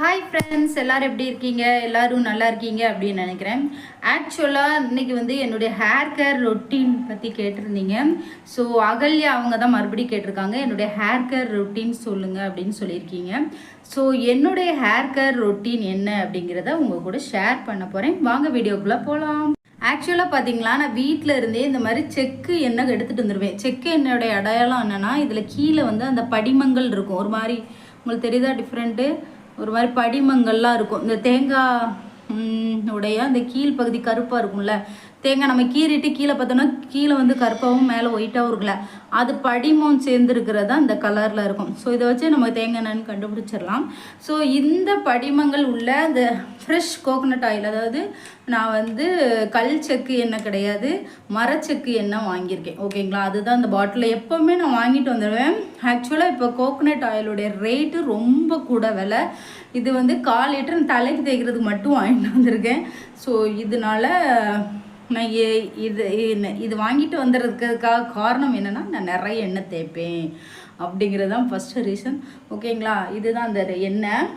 Hi friends, எல்லோரும் எப்படி இருக்கீங்க? எல்லோரும் நல்லா இருக்கீங்க அப்படின்னு நினைக்கிறேன். ஆக்சுவலாக இன்றைக்கி என்னுடைய ஹேர் கேர் ரொட்டீன் பற்றி கேட்டிருந்தீங்க. ஸோ அகல்யா அவங்க தான் மறுபடியும் கேட்டிருக்காங்க, என்னுடைய ஹேர் கேர் ரொட்டீன் சொல்லுங்கள் அப்படின்னு சொல்லியிருக்கீங்க. ஸோ என்னுடைய ஹேர் கேர் ரொட்டீன் என்ன அப்படிங்கிறத உங்கள் கூட ஷேர் பண்ண போகிறேன். வாங்க வீடியோக்குள்ளே போகலாம். ஆக்சுவலாக பார்த்தீங்களா, நான் வீட்டில் இருந்தே இந்த மாதிரி செக்கு எண்ணெய் எடுத்துகிட்டு வந்துடுவேன். செக்கு எண்ணெயோடைய அடையாளம் என்னென்னா, இதில் கீழே அந்த படிமங்கள் இருக்கும். ஒரு மாதிரி உங்களுக்கு தெரியுதா டிஃப்ரெண்ட்டு? ஒரு மாதிரி படிமங்கள்லாம் இருக்கும். இந்த தேங்காய் உடைய அந்த கீழ் பகுதி கருப்பாக இருக்கும்ல, தேங்காய் நம்ம கீறிட்டு கீழே பார்த்தோன்னா கீழே கருப்பாகவும் மேலே ஒயிட்டாகவும் இருக்குல்ல, அது படிமம் சேர்ந்துருக்கிறதா அந்த கலரில் இருக்கும். ஸோ இதை வச்சு நம்ம தேங்காய் எண்ணெய்னு கண்டுபிடிச்சிடலாம். ஸோ இந்த படிமங்கள் உள்ள அந்த ஃப்ரெஷ் கோகோனட் ஆயில், அதாவது நான் கல் செக்கு எண்ணெய் கிடையாது, மரச்செக்கு எண்ணெய் வாங்கியிருக்கேன். ஓகேங்களா? அதுதான் அந்த பாட்டிலில் எப்போவுமே நான் வாங்கிட்டு வந்துடுவேன். ஆக்சுவலாக இப்போ கோகோனட் ஆயிலுடைய ரேட்டு ரொம்ப கூட விலை. இது 1/4 லிட்டர் தலைக்கு தேய்க்கிறதுக்கு மட்டும் வாங்கிட்டு வந்திருக்கேன். ஸோ இதனால நான் இது வாங்கிட்டு வந்துடுறதுக்காக காரணம் என்னென்னா, நான் நிறைய எண்ணெய் தேய்ப்பேன் அப்படிங்கிறது தான் ஃபஸ்ட்டு ரீசன். ஓகேங்களா? இதுதான் அந்த எண்ணெய்.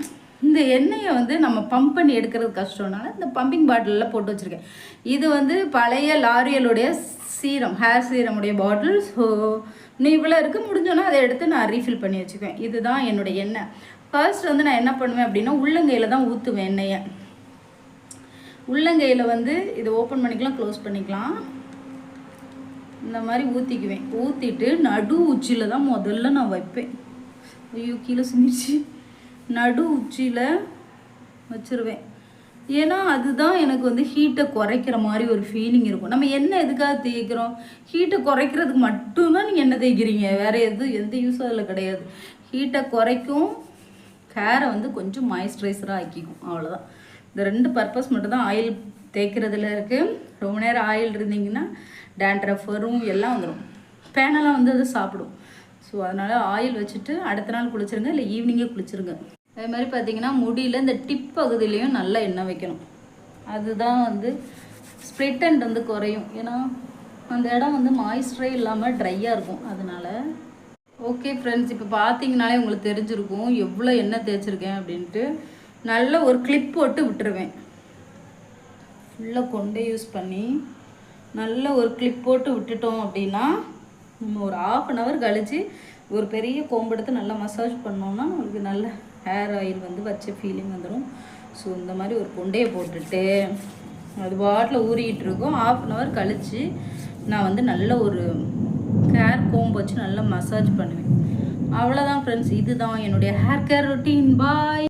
இந்த எண்ணெயை நம்ம பம்ப் பண்ணி எடுக்கிறது கஷ்டம்னால இந்த பம்பிங் பாட்டிலில் போட்டு வச்சுருக்கேன். இது பழைய லாரியலுடைய சீரம், ஹேர் சீரமுடைய பாட்டில். ஸோ இன்னும் இவ்வளோ இருக்குது, முடிஞ்சோன்னா அதை எடுத்து நான் ரீஃபில் பண்ணி வச்சுக்குவேன். இதுதான் என்னுடைய எண்ணெய். ஃபர்ஸ்ட் நான் என்ன பண்ணுவேன் அப்படின்னா, உள்ளங்கையில் தான் ஊற்றுவேன் எண்ணெயை. உள்ளங்கையில் இதை ஓப்பன் பண்ணிக்கலாம், க்ளோஸ் பண்ணிக்கலாம். இந்த மாதிரி ஊற்றிக்குவேன். ஊற்றிட்டு நடு உச்சியில் தான் முதல்ல நான் வைப்பேன். ஐயோ, கீழே சிந்திச்சு. நடு உச்சியில் வச்சுருவேன். ஏன்னா அதுதான் எனக்கு ஹீட்டை குறைக்கிற மாதிரி ஒரு ஃபீலிங் இருக்கும். நம்ம எண்ணெய் எதுக்காக தேய்க்கிறோம்? ஹீட்டை குறைக்கிறதுக்கு மட்டும்தான் நீங்கள் எண்ணெய் தேய்க்கிறீங்க. வேறு எந்த யூஸும் அதில் கிடையாது. ஹீட்டை குறைக்கும், ஹேரை கொஞ்சம் மாய்ஸ்சரைசராக ஆக்கிக்கும், அவ்வளோதான். இந்த 2 பர்பஸ் மட்டும்தான் ஆயில் தேய்க்கிறதுல இருக்குது. ரொம்ப நேரம் ஆயில் இருந்தீங்கன்னா டேண்ட்ரஃப் வரும், எல்லாம் வந்துடும். பேனெல்லாம் அது சாப்பிடும். ஸோ அதனால் ஆயில் வச்சுட்டு அடுத்த நாள் குளிச்சுருங்க, இல்லை ஈவினிங்கே குளிச்சுருங்க. அதே மாதிரி பார்த்திங்கன்னா முடியில் இந்த டிப் பகுதியிலையும் நல்லா எண்ணெய் வைக்கணும். அதுதான் ஸ்ப்ளிட் அண்ட் குறையும். ஏன்னா அந்த இடம் மாய்ஸ்சரே இல்லாமல் ட்ரையாக இருக்கும். அதனால் ஓகே ஃப்ரெண்ட்ஸ், இப்போ பார்த்தீங்கனாலே உங்களுக்கு தெரிஞ்சிருக்கும் எவ்வளோ எண்ணெய் தேய்ச்சிருக்கேன் அப்படின்ட்டு. நல்ல ஒரு கிளிப் போட்டு விட்டுருவேன். ஃபுல்லாக கொண்டே யூஸ் பண்ணி நல்ல ஒரு கிளிப் போட்டு விட்டுட்டோம் அப்படின்னா, நம்ம ஒரு 1/2 hour கழித்து ஒரு பெரிய கோம்பு எடுத்து நல்லா மசாஜ் பண்ணோம்னா நம்மளுக்கு நல்ல ஹேர் ஆயில் வச்ச ஃபீலிங் வந்துடும். ஸோ இந்த மாதிரி ஒரு கொண்டையை போட்டுட்டு அது பாட்டில் ஊறிக்கிட்டு இருக்கும். 1/2 hour கழித்து நான் நல்ல ஒரு ஹேர் கோம்பு வச்சு நல்லா மசாஜ் பண்ணுவேன். அவ்வளோதான் ஃப்ரெண்ட்ஸ், இதுதான் என்னுடைய ஹேர் கேர் ரொட்டீன். பாய்.